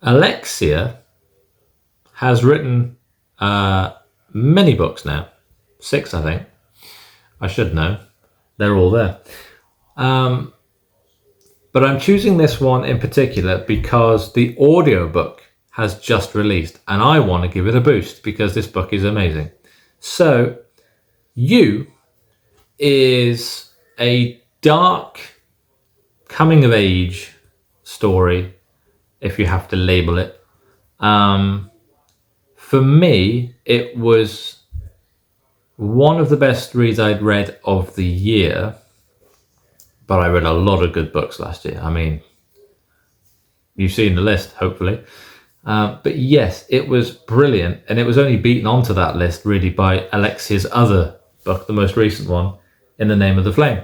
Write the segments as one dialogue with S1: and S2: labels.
S1: Alexia has written many books now. 6, I think. I should know. They're all there. But I'm choosing this one in particular because the audiobook has just released and I want to give it a boost because this book is amazing. So, You is a dark coming of age story, if you have to label it. For me, it was one of the best reads I'd read of the year, but I read a lot of good books last year. I mean, you've seen the list, hopefully. But yes, it was brilliant, and it was only beaten onto that list really by Alexia's other book, the most recent one, In the Name of the Flame.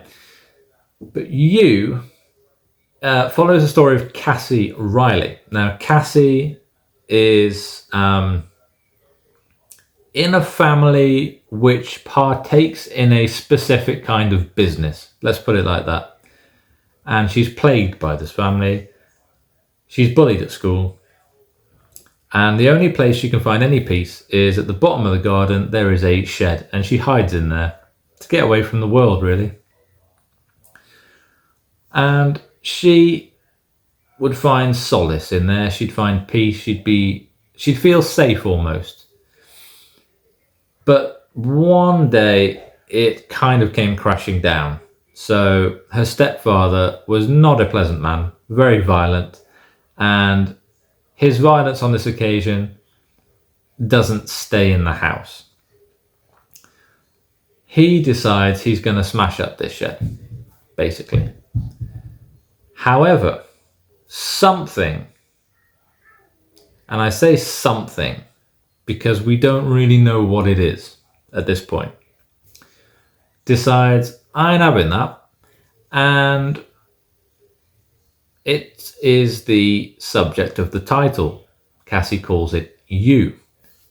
S1: But You follows the story of Cassie Riley. Now, Cassie is in a family which partakes in a specific kind of business. Let's put it like that. And she's plagued by this family. She's bullied at school. And the only place she can find any peace is at the bottom of the garden. There is a shed, and she hides in there to get away from the world, really. And she would find solace in there. She'd find peace. She'd feel safe almost. But one day it kind of came crashing down. So her stepfather was not a pleasant man, very violent, and his violence on this occasion doesn't stay in the house. He decides he's going to smash up this shed, basically. However, something, and I say something because we don't really know what it is at this point, decides, I ain't having that. And it is the subject of the title. Cassie calls it You.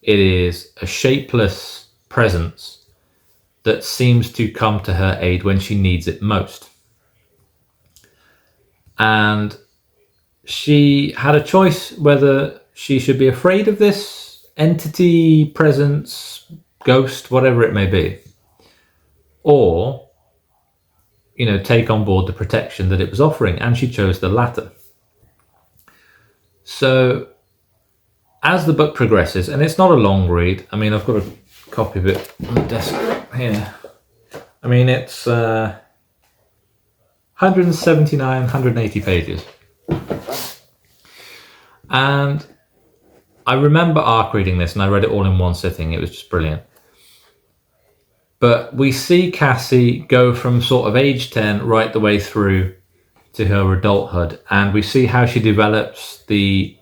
S1: It is a shapeless presence that seems to come to her aid when she needs it most. And she had a choice whether she should be afraid of this entity, presence, ghost, whatever it may be, or take on board the protection that it was offering, and she chose the latter. So as the book progresses, and it's not a long read, I mean, I've got a copy of it on the desk here. I mean, it's 179, 180 pages. And I remember arc reading this, and I read it all in one sitting. It was just brilliant. But we see Cassie go from sort of age 10 right the way through to her adulthood. And we see how she develops the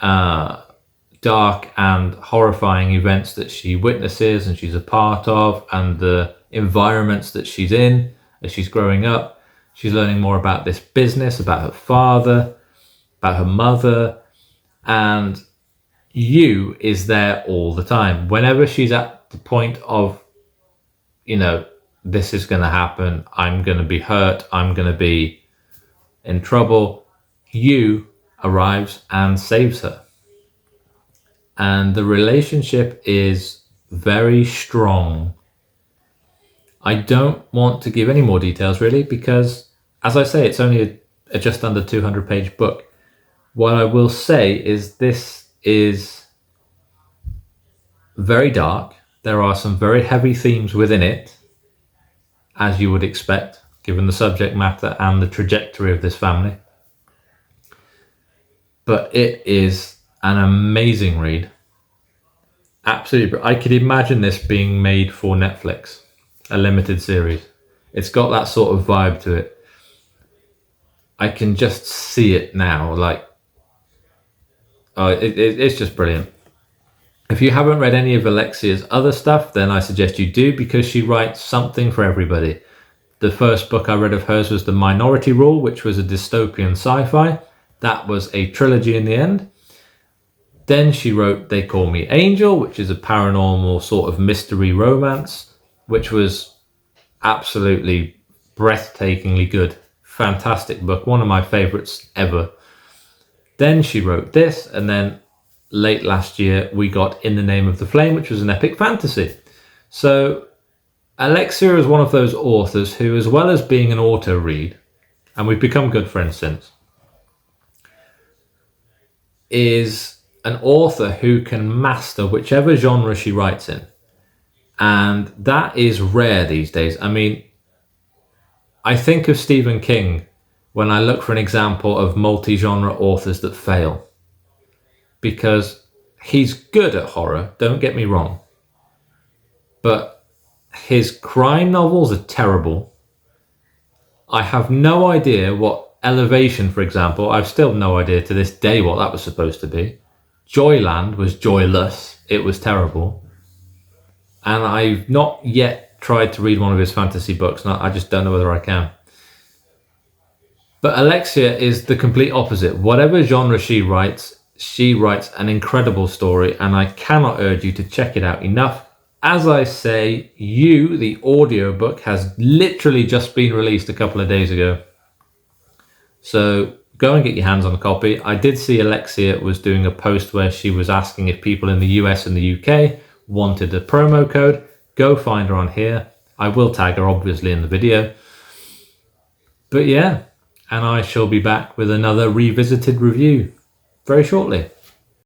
S1: dark and horrifying events that she witnesses and she's a part of, and the environments that she's in as she's growing up. She's learning more about this business, about her father, about her mother. And You is there all the time. Whenever she's at the point of, this is going to happen, I'm going to be hurt, I'm going to be in trouble, You arrives and saves her. And the relationship is very strong. I don't want to give any more details really, because as I say, it's only a just under 200 page book. What I will say is this is very dark. There are some very heavy themes within it, as you would expect, given the subject matter and the trajectory of this family. But it is an amazing read. Absolutely. I could imagine this being made for Netflix, a limited series. It's got that sort of vibe to it. I can just see it now. It's just brilliant. If you haven't read any of Alexia's other stuff, then I suggest you do, because she writes something for everybody. The first book I read of hers was The Minority Rule, which was a dystopian sci-fi. That was a trilogy in the end. Then she wrote They Call Me Angel, which is a paranormal sort of mystery romance, which was absolutely breathtakingly good. Fantastic book, one of my favorites ever. Then she wrote this, and then late last year we got In the Name of the Flame, which was an epic fantasy. So Alexia is one of those authors who, as well as being an auto read, and we've become good friends since, is an author who can master whichever genre she writes in. And that is rare these days. I mean, I think of Stephen King when I look for an example of multi-genre authors that fail. Because he's good at horror, don't get me wrong. But his crime novels are terrible. I have no idea what Elevation, for example, I've still no idea to this day what that was supposed to be. Joyland was joyless. It was terrible. And I've not yet tried to read one of his fantasy books, and I just don't know whether I can. But Alexia is the complete opposite. Whatever genre she writes an incredible story, and I cannot urge you to check it out enough. As I say, the audiobook has literally just been released a couple of days ago. So go and get your hands on a copy. I did see Alexia was doing a post where she was asking if people in the US and the UK wanted a promo code. Go find her on here. I will tag her obviously in the video. But yeah, and I shall be back with another revisited review very shortly.